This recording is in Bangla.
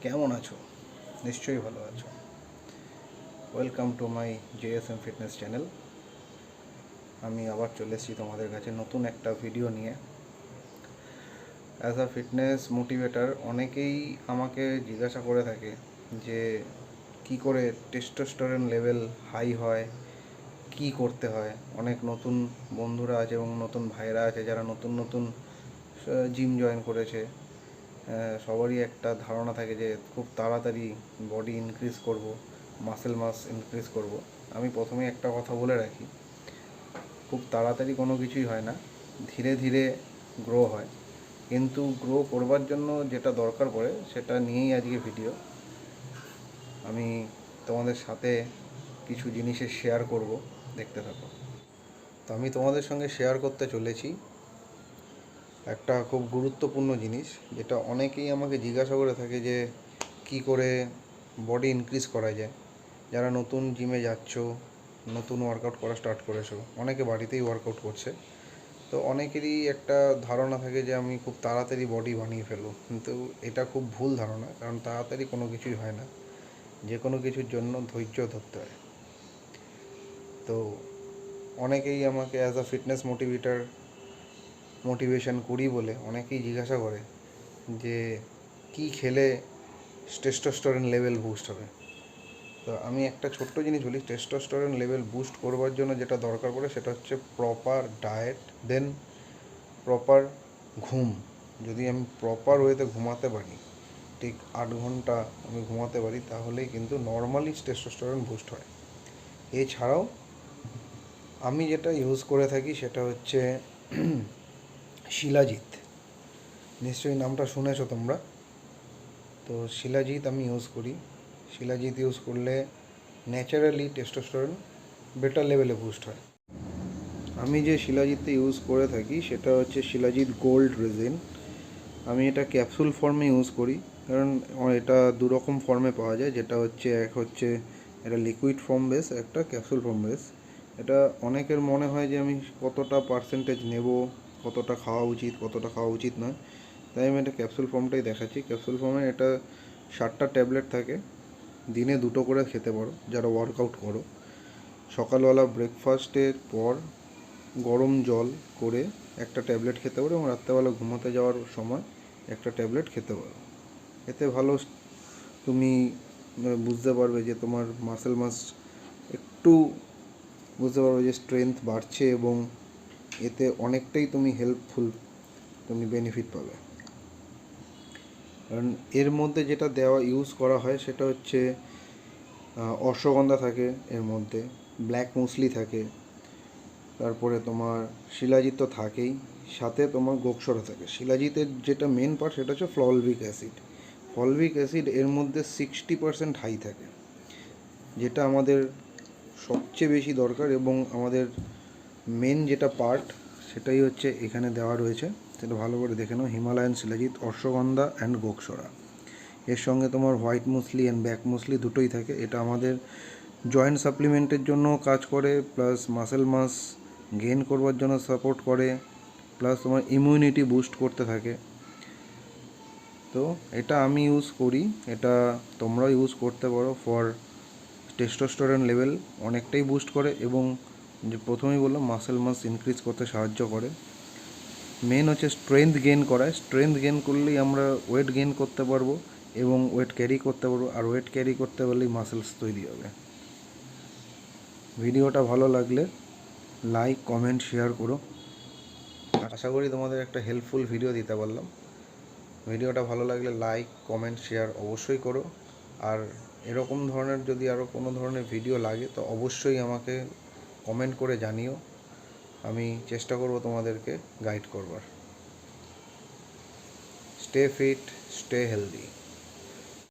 কেমন আছো? নিশ্চয়ই ভালো আছো। Welcome to my JSM fitness channel. আমি আবার চলে এসেছি তোমাদের কাছে নতুন একটা ভিডিও নিয়ে। অ্যাজ আ ফিটনেস মোটিভেটার অনেকেই আমাকে জিজ্ঞাসা করে থাকে যে কি করে টেস্টোস্টেরন লেভেল হাই হয়, কি করতে হয়। অনেক নতুন বন্ধুরা আছে এবং নতুন ভাইরা আছে যারা নতুন নতুন জিম জয়েন করেছে। সবারই একটা ধারণা থাকে যে খুব তাড়াতাড়ি বডি ইনক্রিজ করব, মাসেল মাস ইনক্রিজ করব। আমি প্রথমেই একটা কথা বলে রাখি, খুব তাড়াতাড়ি কোনো কিছুই হয় না, ধীরে ধীরে গ্রো হয়। কিন্তু গ্রো করবার জন্য যেটা দরকার পড়ে সেটা নিয়েই আজকে ভিডিও। আমি তোমাদের সাথে কিছু জিনিসের শেয়ার করব, দেখতে থাকো। তো আমি তোমাদের সঙ্গে শেয়ার করতে চলেছি একটা খুব গুরুত্বপূর্ণ জিনিস, যেটা অনেকেই আমাকে জিজ্ঞাসা করে থাকে যে কি করে বডি ইনক্রিজ করা যায়। যারা নতুন জিমে যাচ্ছ, নতুন ওয়ার্কআউট করা স্টার্ট করেছো, অনেকে বাড়িতেই ওয়ার্কআউট করছে, তো অনেকেরই একটা ধারণা থাকে যে আমি খুব তাড়াতাড়ি বডি বানিয়ে ফেলবো। কিন্তু এটা খুব ভুল ধারণা, কারণ তাড়াতাড়ি কোনো কিছুই হয় না। যে কোনো কিছুর জন্য ধৈর্য ধরতে হয়। তো অনেকেই আমাকে অ্যাজ আ ফিটনেস মোটিভেশন করি বলে অনেকেই জিজ্ঞাসা করে যে কি খেলে টেস্টোস্টেরন লেভেল বুস্ট হবে। তো আমি একটা ছোট্ট জিনিস বলি, টেস্টোস্টেরন লেভেল বুস্ট করবার জন্য যেটা দরকার পড়ে সেটা হচ্ছে প্রপার ডায়েট, দেন প্রপার ঘুম। যদি আমি প্রপার ওয়েতে ঘুমাতে পারি, ঠিক 8 ঘন্টা আমি ঘুমাতে পারি, তাহলেই কিন্তু নর্মালি টেস্টোস্টেরন বুস্ট হয়। এছাড়াও আমি যেটা ইউজ করে থাকি সেটা হচ্ছে শিলাজিৎ। নিশ্চয়ই নামটা শুনেছো তোমরা। তো শিলাজিৎ আমি ইউজ করি। শিলাজিৎ ইউজ করলে ন্যাচারালি টেস্টোস্টেরন বেটার লেভেলে বুস্ট হয়। আমি যে শিলাজিৎটা ইউজ করে থাকি সেটা হচ্ছে শিলাজিৎ গোল্ড রেজিন। আমি এটা ক্যাপসুল ফর্মে ইউজ করি, কারণ এটা দুরকম ফর্মে পাওয়া যায়। যেটা হচ্ছে এক হচ্ছে এটা লিকুইড ফর্ম বেস, একটা ক্যাপসুল ফর্ম বেস। এটা অনেকের মনে হয় যে আমি কতটা পার্সেন্টেজ নেব, কতটা খাওয়া উচিত, কতটা খাওয়া উচিত নয়, তাই আমি এটা ক্যাপসুল ফর্মটাই দেখাচ্ছি। ক্যাপসুল ফর্মে এটা 7টা ট্যাবলেট থাকে, দিনে 2টো করে খেতে পারো যারা ওয়ার্কআউট করো। সকালবেলা ব্রেকফাস্টের পর গরম জল করে একটা ট্যাবলেট খেতে পারো এবং রাত্রেবেলা ঘুমাতে যাওয়ার সময় একটা ট্যাবলেট খেতে পারো। এতে ভালো তুমি বুঝতে পারবে যে তোমার মাসেল মাস একটু বুঝতে পারবে যে স্ট্রেংথ বাড়ছে, এবং এতে অনেকটাই তুমি হেল্পফুল, তুমি বেনিফিট পাবে। কারণ এর মধ্যে যেটা ইউজ করা হয় সেটা হচ্ছে অশ্বগন্ধা থাকে, এর মধ্যে ব্ল্যাক মুসলি থাকে, তারপরে তোমার শিলাজিৎ তো থাকেই, সাথে তোমার গোকসরা থাকে। শিলাজিতের যেটা মেন পার্ট সেটা হচ্ছে ফলভিক অ্যাসিড। ফলভিক অ্যাসিড এর মধ্যে 60% হাই থাকে, যেটা আমাদের সবচেয়ে বেশি দরকার। এবং আমাদের মেন যেটা পার্ট সেটাই হচ্ছে এখানে দেওয়া রয়েছে, সেটা ভালো করে দেখে নাও। Himalayan shilajit, ashwagandha and gokshura. এর সঙ্গে তোমার white musli and black musli দুটোই থাকে। এটা আমাদের জয়েন্ট সাপ্লিমেন্টের জন্য কাজ করে, প্লাস মাসেল মাস গেইন করবার জন্য সাপোর্ট করে, প্লাস তোমার ইমিউনিটি বুস্ট করতে থাকে। তো এটা আমি ইউজ করি, এটা তোমরাও ইউজ করতে পারো। ফর টেস্টোস্টেরন লেভেল অনেকটাই বুস্ট করে, এবং যে প্রথমেই বললাম মাসেল মাস ইনক্রিজ করতে সাহায্য করে। মেন হচ্ছে স্ট্রেংথ গেইন করায়। স্ট্রেংথ গেইন করলেই আমরা ওয়েট গেইন করতে পারবো এবং ওয়েট ক্যারি করতে পারবো, আর ওয়েট ক্যারি করতে পারলেই মাসেলস তৈরি হবে। ভিডিওটা ভালো লাগলে লাইক, কমেন্ট, শেয়ার করো। আশা করি তোমাদের একটা হেল্পফুল ভিডিও দিতে পারলাম। ভিডিওটা ভালো লাগলে লাইক, কমেন্ট, শেয়ার অবশ্যই করো। আর এরকম ধরনের যদি আরও কোনো ধরনের ভিডিও লাগে তো অবশ্যই আমাকে কমেন্ট করে জানিও, আমি চেষ্টা করব তোমাদেরকে গাইড করবার। Stay fit, stay healthy.